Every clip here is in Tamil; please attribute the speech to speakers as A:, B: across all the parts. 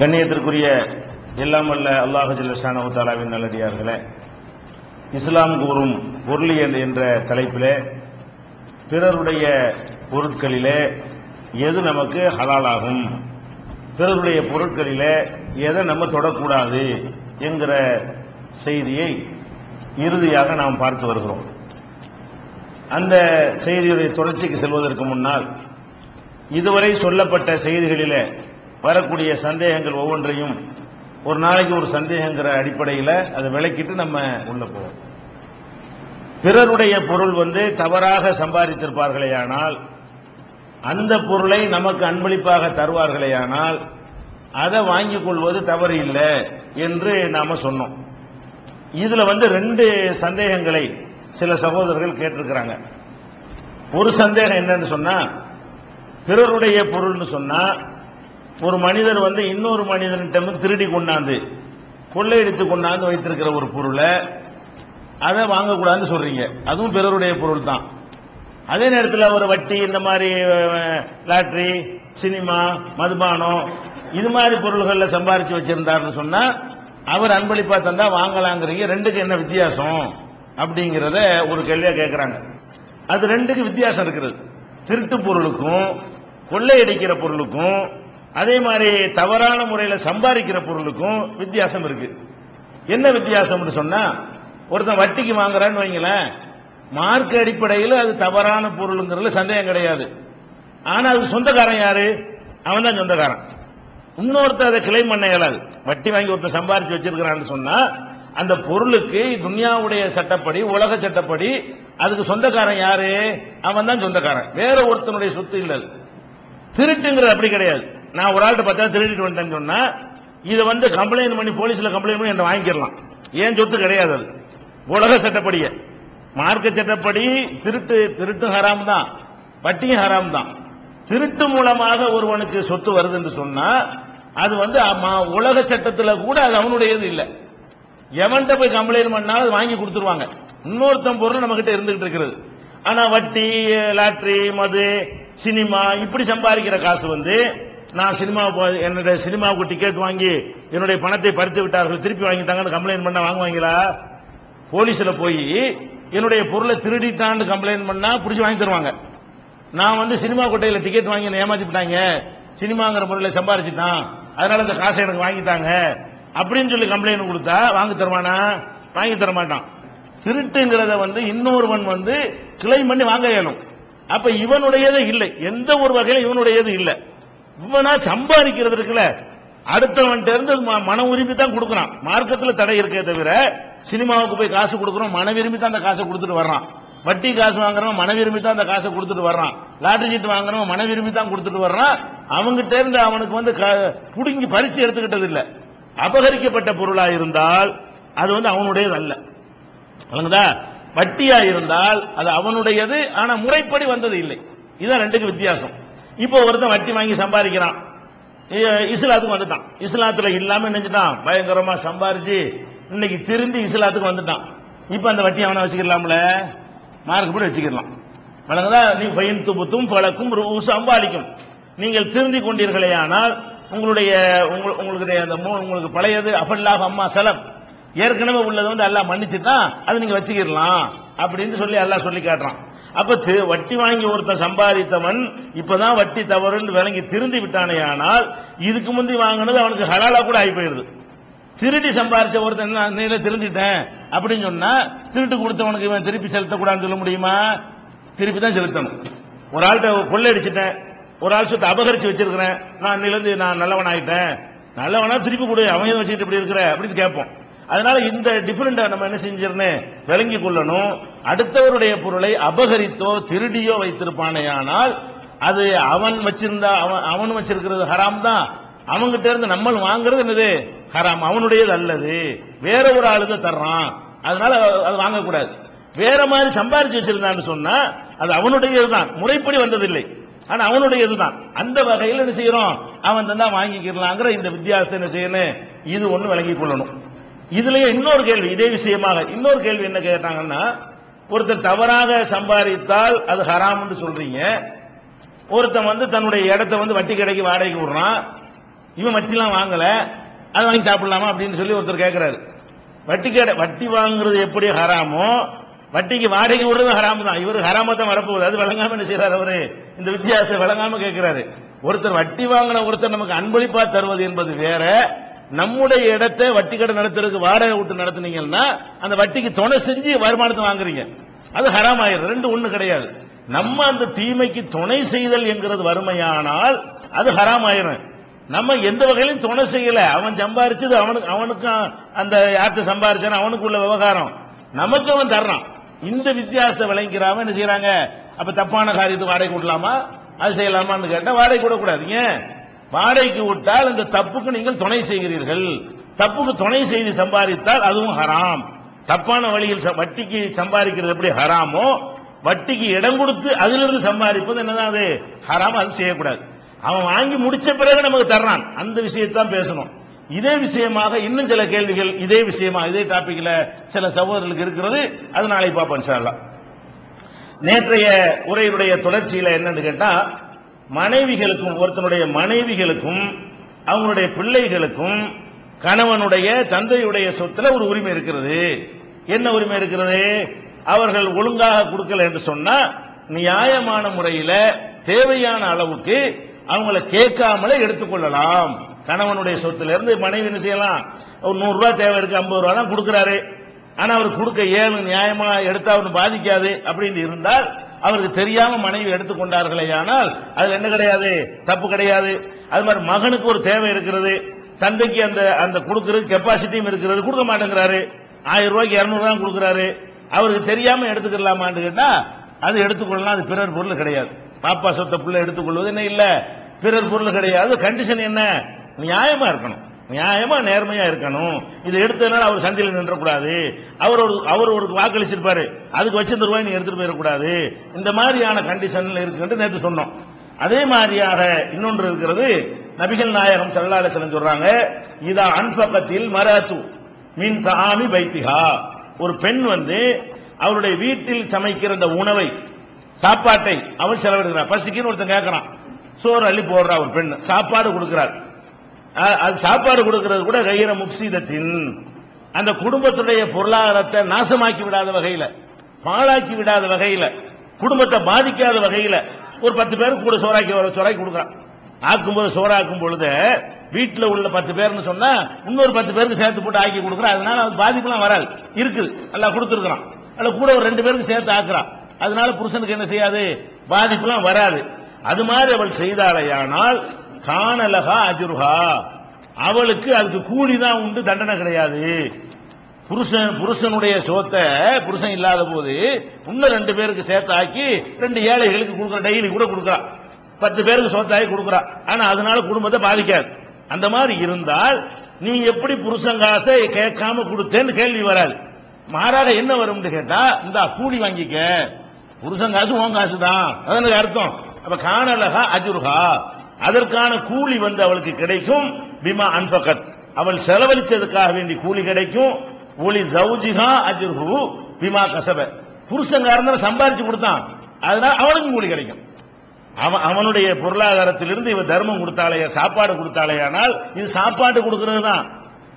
A: கண்ணியத்திற்குரிய எல்லாம் வல்ல அல்லாஹ் ஜல்ல ஷானஹு தஆலாவின் நல்லடியார்களே, இஸ்லாம் கூறும் பொருளியல் என்ற தலைப்பிலே பிறருடைய பொருட்களிலே எது நமக்கு ஹலாலாகும், பிறருடைய பொருட்களிலே எதை நம்ம தொடக்கூடாது என்கிற செய்தியை இறுதியாக நாம் பார்த்து வருகிறோம். அந்த செய்தியுடைய தொடர்ச்சிக்கு செல்வதற்கு முன்னால் இதுவரை சொல்லப்பட்ட செய்திகளிலே வரக்கூடிய சந்தேகங்கள் ஒவ்வொன்றையும் ஒரு நாளைக்கு ஒரு சந்தேகங்கிற அடிப்படையில் அதை விளக்கிட்டு நம்ம உள்ள போவோம். பிறருடைய பொருள் தவறாக சம்பாதித்திருப்பார்களேயானால், அந்த பொருளை நமக்கு அன்பளிப்பாக தருவார்களேயானால் அதை வாங்கிக் கொள்வது தவறு இல்லை என்று நாம சொன்னோம். இதுல ரெண்டு சந்தேகங்களை சில சகோதரர்கள் கேட்டிருக்கிறாங்க. ஒரு சந்தேகம் என்னன்னு சொன்னா, பிறருடைய பொருள்னு சொன்னா ஒரு மனிதர் இன்னொரு மனிதனிடம் திருடி கொண்டாந்து கொள்ளையடித்து கொண்டாந்து வைத்திருக்கிற ஒரு பொருளை அதை வாங்கக்கூடாதுன்னு சொல்றீங்க. அதுவும் பிறருடைய பொருள் தான். அதே நேரத்தில் ஒரு வட்டி, இந்த மாதிரி லாட்டரி, சினிமா, மதுபானம், இது மாதிரி பொருள்களில் சம்பாரிச்சு வச்சிருந்தாருன்னு சொன்னா அவர் அன்பளிப்பா தந்தா வாங்கலாங்கிறீங்க. ரெண்டுக்கு என்ன வித்தியாசம் அப்படிங்கிறத ஒரு கேள்வியா கேட்கிறாங்க. அது ரெண்டுக்கு வித்தியாசம் இருக்கிறது. திருட்டு பொருளுக்கும் கொள்ளையடிக்கிற பொருளுக்கும் அதே மாதிரி தவறான முறையில் சம்பாதிக்கிற பொருளுக்கும் வித்தியாசம் இருக்கு. என்ன வித்தியாசம்னு சொன்னா, ஒருத்தன் வட்டிக்கு வாங்குறான்னு வைங்களேன், மார்க்க அடிப்படையில் அது தவறான பொருளுங்கிறதுல சந்தேகம் கிடையாது. ஆனா அது சொந்தக்காரன் யாரு? அவன் தான் சொந்தக்காரன். இன்னொருத்தர் அதை கிளைம் பண்ண இயலாது. வட்டி வாங்கி ஒருத்தன் சம்பாரிச்சு வச்சிருக்கிறான்னு சொன்னா அந்த பொருளுக்கு துன்யாவுடைய சட்டப்படி, உலக சட்டப்படி அதுக்கு சொந்தக்காரன் யாரு? அவன் தான் சொந்தக்காரன், வேற ஒருத்தனுடைய சொத்து இல்லை. திருட்டுங்கிறது அப்படி கிடையாது. நான் ஒரு ஆள்கிட்ட பார்த்தா திருடிட்டு வந்துட்டேன்னு சொன்னா இதை கம்ப்ளைண்ட் பண்ணி போலீஸ்ல கம்ப்ளைண்ட் பண்ணி என்ன வாங்கிக்கலாம். ஏன் சொத்து கிடையாது. அது உலக சட்டப்படியே, மார்க்க சட்டப்படி திருட்டு ஹராம் தான், வட்டியும் ஹராம் தான். திருட்டு மூலமாக ஒருவனுக்கு சொத்து வருது என்று சொன்னா அது உலக சட்டத்தில் கூட அது அவனுடையது இல்லை. எவன்கிட்ட போய் கம்ப்ளைண்ட் பண்ணாலும் அது வாங்கி கொடுத்துருவாங்க. இன்னொருத்தன் பொருள் நம்ம கிட்ட இருந்துகிட்டு இருக்கிறது. ஆனா வட்டி, லாட்டரி, மது, சினிமா இப்படி சம்பாதிக்கிற காசு நான் என்னுடைய சினிமாவுக்கு டிக்கெட் வாங்கி என்னுடைய பணத்தை பறித்து விட்டார்கள், திருப்பி வாங்கிட்டாங்கன்னு கம்ப்ளைண்ட் பண்ணா வாங்குவாங்களா? போலீஸ்ல போய் என்னுடைய பொருளை திருடிட்டான்னு கம்ப்ளைண்ட் பண்ணா புடிச்சு வாங்கி தருவாங்க. நான் சினிமா கொட்டையில டிக்கெட் வாங்கி ஏமாத்திட்டாங்க, சினிமாங்கிற முறையில் சம்பாரிச்சுட்டான், அதனால இந்த காசை எனக்கு வாங்கிட்டாங்க அப்படின்னு சொல்லி கம்ப்ளைண்ட் கொடுத்தா வாங்கி தருவானா? வாங்கி தர மாட்டான். திருட்டுங்கிறத இன்னொருவன் கிளைம் பண்ணி வாங்க இயலும். அப்ப இவனுடையதே இல்லை, எந்த ஒரு வகையில இவனுடையது இல்லை. இவனா சம்பாதிக்கிறது இருக்குல்ல, அடுத்தவன் இருந்து மன உரிமை தான் கொடுக்கறான். மார்க்கத்தில் தடை இருக்கே தவிர சினிமாவுக்கு போய் காசு கொடுக்கறோம், மன விரும்பி தான் அந்த காசை கொடுத்துட்டு வர்றான். வட்டி காசு வாங்குறவன் மன விரும்பி தான் அந்த காசை கொடுத்துட்டு வர்றான். லாட்டரி சீட்டு வாங்குறவன் மன விரும்பி தான் கொடுத்துட்டு வர்றான். அவங்கிட்ட இருந்து அவனுக்கு புடுங்கி பறிச்சு எடுத்துக்கிட்டது இல்லை. அபகரிக்கப்பட்ட பொருளா இருந்தால் அது அவனுடையது அல்ல. வட்டியா இருந்தால் அது அவனுடையது, ஆனா முறைப்படி வந்தது இல்லை. இதுதான் ரெண்டுக்கு வித்தியாசம். இப்போ ஒருத்தன் வட்டி வாங்கி சம்பாதிக்கிறான், இஸ்லாத்துக்கு வந்துட்டான். இஸ்லாத்துல இல்லாம நினைச்சிட்டான், பயங்கரமா சம்பாரிச்சு இன்னைக்கு திருந்தி இஸ்லாத்துக்கு வந்துட்டான். இப்ப அந்த வட்டி அவனை வச்சுக்கலாம்ல, மார்க்கப்படி வச்சுக்கலாம். வழங்குதா? நீ பையன் துபுத்தும் பழக்கும் சம்பாதிக்கும். நீங்கள் திருந்தி கொண்டீர்களே ஆனால் உங்களுக்கு பழையது அஃபல்லாஹ் அம்மா சலம், ஏற்கனவே உள்ளது அல்லாஹ் மன்னிச்சுட்டான், அதை நீங்க வச்சுக்கலாம் அப்படின்னு சொல்லி அல்லாஹ் சொல்லி காட்டுறான். அப்ப வட்டி வாங்கி ஒருத்தன் சம்பாதித்தவன் இப்பதான் வட்டி தவறுன்னு விளங்கி திருந்தி விட்டானே ஆனால் இதுக்கு முந்தி வாங்கினது அவனுக்கு ஹலாலா கூட ஆகி போயிருது. திருடி சம்பாதிச்ச ஒருத்தன் நீல திருந்திட்டேன் அப்படின்னு சொன்னா திருட்டு கொடுத்தவனுக்கு இவன் திருப்பி செலுத்தக்கூடாதுன்னு சொல்ல முடியுமா? திருப்பி தான் செலுத்தணும். ஒரு ஆள்கிட்ட கொள்ளையடிச்சிட்டேன், ஒரு ஆள் சொத்தை அபகரிச்சு வச்சிருக்கிறேன், நான் இன்னிலிருந்து நான் நல்லவன் ஆயிட்டேன், நல்லவனா திருப்பி கொடு, அவன் வச்சுக்கிட்டு இப்படி இருக்கிற அப்படின்னு கேட்போம். அதனால இந்த டிஃபரெண்டா நம்ம என்ன செஞ்சிருன்னு விளங்கி கொள்ளணும். அடுத்தவருடைய பொருளை அபகரித்தோ திருடியோ வைத்திருப்பானேயானால் அது அவன் வச்சிருக்கிறது ஹராம் தான். அவன்கிட்ட இருந்து நம்ம வாங்குறது என்னது? ஹராம், அவனுடையது அல்லது, வேற ஒரு ஆளுக்கு தர்றான், அதனால அது வாங்கக்கூடாது. வேற மாதிரி சம்பாரிச்சு வச்சிருந்தான்னு சொன்னா அது அவனுடையது தான், முறைப்படி வந்ததில்லை, ஆனா அவனுடையது தான். அந்த வகையில் என்ன செய்யறோம்? அவன் தான் வாங்கிக்கலாங்கிற இந்த வித்தியாசத்தை என்ன செய்யணும்? இது ஒண்ணு விளங்கிக் கொள்ளணும். இதுலயே இன்னொரு கேள்வி, இதே விஷயமாக இன்னொரு கேள்வி என்ன கேட்டாங்கன்னா, ஒருத்தர் தவறாக சம்பாதித்தால் அது ஹராம் என்று சொல்றீங்க, ஒருத்தன் தன்னுடைய இடத்தை வட்டி கடைக்கு வாடகைக்கு விடுறான், இவன் வட்டிலாம் வாங்கல, அதை வாங்கி சாப்பிடலாமா அப்படின்னு சொல்லி ஒருத்தர் கேட்கிறாரு. வட்டி வாங்குறது எப்படி ஹராமோ, வட்டிக்கு வாடகை விடுறது ஹராமு தான். இவரு ஹராம தான் வரப்போகுது. அது விளங்காம என்ன செய்யறாரு அவரு? இந்த வித்தியாசம் விளங்காம கேட்கிறாரு. ஒருத்தர் வட்டி வாங்கின ஒருத்தர் நமக்கு அன்பளிப்பா தருவது என்பது வேற. நம்முடைய இடத்தை வட்டி கடை நடத்துறதுக்கு வாடகை விட்டு நடத்துனீங்கன்னா அந்த வட்டிக்கு துணை செஞ்சு வருமானத்தை வாங்குறீங்க, அது ஹராம் ஆயிரும். ரெண்டு ஒண்ணு கிடையாது. நம்ம அந்த தீமைக்கு துணை செய்தல் என்கிறது வறுமையானால் அது ஹராம் ஆயிரும். நம்ம எந்த வகையிலும் துணை செய்யல, அவன் சம்பாரிச்சது அவனுக்கும் அந்த யார்கிட்ட சம்பாரிச்சான அவனுக்கு உள்ள விவகாரம், நமக்கு அவன் தர்றான். இந்த வித்தியாசம் விளங்கிறாம என்ன செய்யறாங்க? அப்ப தப்பான காரியத்தை வாடகை விடலாமா, அது செய்யலாமான்னு கேட்டா வாடகை விடக்கூடாதுங்க. வாடகைக்கு விட்டால் அந்த தப்புக்கு நீங்கள் துணை செய்கிறீர்கள். தப்புக்கு துணை செய்து சம்பாதித்தால் அதுவும் ஹராம். தப்பான வழியில் வட்டிக்கு சம்பாதிக்கிறது எப்படி ஹராமோ, வட்டிக்கு இடம் கொடுத்து அதிலிருந்து சம்பாதிப்பது என்னதான் அது ஹராம், அது செய்யக்கூடாது. அவன் வாங்கி முடிச்ச பிறகு நமக்கு தர்றான், அந்த விஷயத்தான் பேசணும். இதே விஷயமாக இன்னும் சில கேள்விகள் இதே விஷயமா இதே டாபிக்ல சில சகோதரர்களுக்கு இருக்கிறது, அது நாளை பார்ப்போம் இன்ஷா அல்லாஹ். நேற்றைய உரையுடைய தொடர்ச்சியில என்னன்னு கேட்டா, மனைவிகளுக்கும் ஒருத்தனுடைய மனைவிகளுக்கும் அவங்களுடைய பிள்ளைகளுக்கும் கணவனுடைய தந்தையுடைய சொத்துல ஒரு உரிமை இருக்கிறது. என்ன உரிமை இருக்கிறது? அவர்கள் ஒழுங்காக கொடுக்கல என்று சொன்னா நியாயமான முறையில் தேவையான அளவுக்கு அவங்கள கேட்காமலே எடுத்துக்கொள்ளலாம். கணவனுடைய சொத்துல இருந்து மனைவி என்ன செய்யலாம்? ஒரு 100 ரூபாய் தேவை இருக்கு, 50 ரூபாய் தான் கொடுக்கிறாரு, ஆனா அவர் கொடுக்க ஏழு நியாயமா எடுத்தா அவனு பாதிக்காது அப்படின்னு இருந்தால், அவருக்கு தெரியாம மனைவி எடுத்துக்கொண்டார்களே ஆனால் அதுல என்ன கிடையாது, தப்பு கிடையாது. அது மாதிரி மகனுக்கு ஒரு தேவை இருக்கிறது, தந்தைக்கு அந்த அந்த கொடுக்கிறது கெப்பாசிட்டியும் இருக்கிறது, கொடுக்க மாட்டேங்கிறாரு, 1000 ரூபாய்க்கு 200 தான் கொடுக்கிறாரு, அவருக்கு தெரியாம எடுத்துக்கலாமான்னு கேட்டா அது எடுத்துக்கொள்ளலாம். அது பிறர் பொருள் கிடையாது. பாப்பா சொத்த பிள்ளை எடுத்துக்கொள்வது என்ன இல்ல, பிறர் பொருள் கிடையாது. கண்டிஷன் என்ன? நியாயமா இருக்கணும், நியாயமா நேர்மையா இருக்கணும். இது எடுத்ததுனால அவர் சந்தையில் நின்றக்கூடாது, அவர் ஒரு வாக்களிச்சிருப்பாரு, அதுக்கு வச்சிருந்த ரூபாய் நீ எடுத்துட்டு போயிடக்கூடாது. இந்த மாதிரியான கண்டிஷன்ல இருக்குன்னு நேற்று சொன்னோம். அதே மாதிரியாக இன்னொன்று இருக்கிறது. நபிகள் நாயகம் ஸல்லல்லாஹு அலைஹி வஸல்லம் சொல்றாங்க, இதா அன்ஃபகத்தில் மரது மின் தஆமி பைத்திஹா, ஒரு பெண் அவருடைய வீட்டில் சமைக்கிற அந்த உணவை சாப்பாட்டை அவள் செலவிடுகிறார். பசிக்குன்னு ஒருத்தன் கேட்கறான், சோறு அள்ளி போடுறா ஒரு பெண், சாப்பாடு கொடுக்கிறார். அது சாப்பாடு கொடுக்கிறது கூட கையிற முப்சிதத்தின், அந்த குடும்பத்துடைய பொருளாதாரத்தை நாசமாக்கி விடாத வகையில, பாழாக்கி விடாத வகையில, குடும்பத்தை பாதிக்காத வகையில ஒரு 10 பேருக்கு கூட சோறாக்கி கொடுக்குறான். ஆக்கும்போது சோறாக்கும் பொழுது வீட்டில் உள்ள 10 பேர்னு சொன்னா இன்னொரு 10 பேருக்கு சேர்த்து போட்டு ஆக்கி கொடுக்குறான். அதனால அது பாதிப்புலாம் வராது, இருக்குது, எல்லாம் கொடுத்துருக்கான். அல்ல கூட ஒரு 2 பேருக்கு சேர்த்து ஆக்குறான், அதனால புருஷனுக்கு என்ன செய்யாது, பாதிப்புலாம் வராது. அது மாதிரி அவள் செய்தாலேயானால் கானலகா அஜுர்ஹா, அவளுக்கு அதுக்கு கூலி தான் உண்டு, தண்டனை கிடையாது. புருஷனுடைய சோத்தை புருஷன் இல்லாத போது இன்னும் 2 பேருக்கு சேர்த்து ஆக்கி 2 ஏழைகளுக்கு கொடுக்குற, டெய்லி கூட கொடுக்குறான், 10 பேருக்கு சோத்தாக்கி கொடுக்குறான். ஆனா அதனால குடும்பத்தை பாதிக்காது. அந்த மாதிரி இருந்தால் நீ எப்படி புருஷன் காசை கேட்காம கொடுத்தேன்னு கேள்வி வராது. மாறாக என்ன வரும் கேட்டா, இந்த கூலி வாங்கிக்க, புருஷன் காசு உன் காசு தான், அதனுடைய அர்த்தம். அப்ப கானலகா அஜுர்ஹா, அதற்கான கூலி அவளுக்கு கிடைக்கும். பிமா அன்பகத், அவள் செலவழிச்சதுக்காக வேண்டி கூலி கிடைக்கும். ஒலி ஜௌஜிஹா அஜ்ருஹு பிமா கஸப, புருஷன்காரன் சம்பாதிச்சு கொடுத்தான், அதனால அவனுக்கும் கூலி கிடைக்கும். அவனுடைய பொருளாதாரத்திலிருந்து இவ தர்மம் கொடுத்தாலேயா, சாப்பாடு கொடுத்தாலேயானால் இது சாப்பாடு கொடுக்கிறது தான்.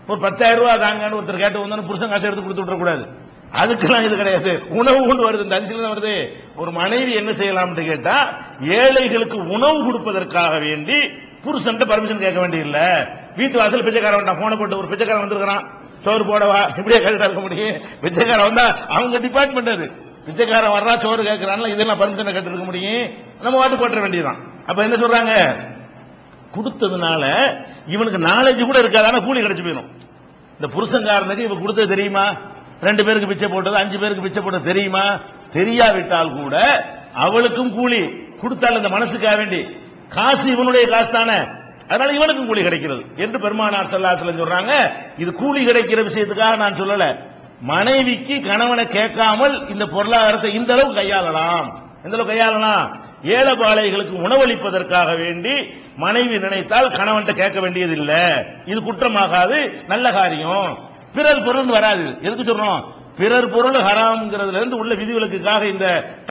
A: ஒரு 10,000 ரூபாய் தாங்கன்னு ஒருத்தர் கேட்டு வந்தோன்னு புருஷன் காசு எடுத்து கொடுத்து விட கூடாது, அதுக்கெல்லாம் இது கிடையாது. உணவு கொண்டு வருது, இந்த அரிசியில வருது. ஒரு மனைவி என்ன செய்யலாம்னு கேட்டா, ஏழைகளுக்கு உணவு கொடுப்பதற்காக வேண்டி புருஷன் பர்மிஷன் கேட்க வேண்டியதில்ல. வீட்டு வாசல் பிச்சைக்காரன் வந்தா, போன போட்டு ஒரு பிச்சைக்காரன் வந்திருக்கான், சோறு போடவா, இப்படியே கேட்டுட்டா இருக்க முடியும்? பிச்சைக்காரன் வந்தா அவங்க டிபார்ட்மெண்ட் அது, பிச்சைக்காரன் வர்றா சோறு கேட்கிறான், இதெல்லாம் பர்மிஷன் கேட்டு இருக்க முடியும்? நம்ம வாட்டு போட்ட வேண்டியதுதான். அப்ப என்ன சொல்றாங்க, கொடுத்ததுனால இவனுக்கு நாலேஜ் கூட இருக்காது, ஆனா கூலி கிடைச்சு போயிடும். இந்த புருஷன்காரனுக்கு இவ கொடுத்தது தெரியுமா, 2 பேருக்கு பிச்சை போட்டது, 5 பேருக்கு பிச்சை போட்டது தெரியுமா? தெரியாவிட்டால் கூட அவளுக்கும் கூலி கொடுத்தால் இந்த மனசுக்காக வேண்டி, காசு இவனுடைய காசு தானே, அதனால இவனுக்கும் கூலி கிடைக்கிறது என்று பெருமானார் ஸல்லல்லாஹு அலைஹி வஸல்லம் சொல்றாங்க. இது கூலி கிடைக்கிற விஷயத்துக்காக நான் சொல்லல, மனைவிக்கு கணவனை கேட்காமல் இந்த பொருளாதாரத்தை இந்த அளவுக்கு கையாளலாம். எந்த அளவுக்கு கையாளலாம்? ஏழைபாளைகளுக்கு உணவளிப்பதற்காக வேண்டி மனைவி நினைத்தால் கணவன்கிட்ட கேட்க வேண்டியது இல்ல, இது குற்றமாகாது, நல்ல காரியம். பிறர் பொருள் வராது. எதுக்கு சொல்றோம்? பிறர் பொருள் ஹராம்ங்கிறதுல இருந்து உள்ள விதிவிலக்குக்காக இந்த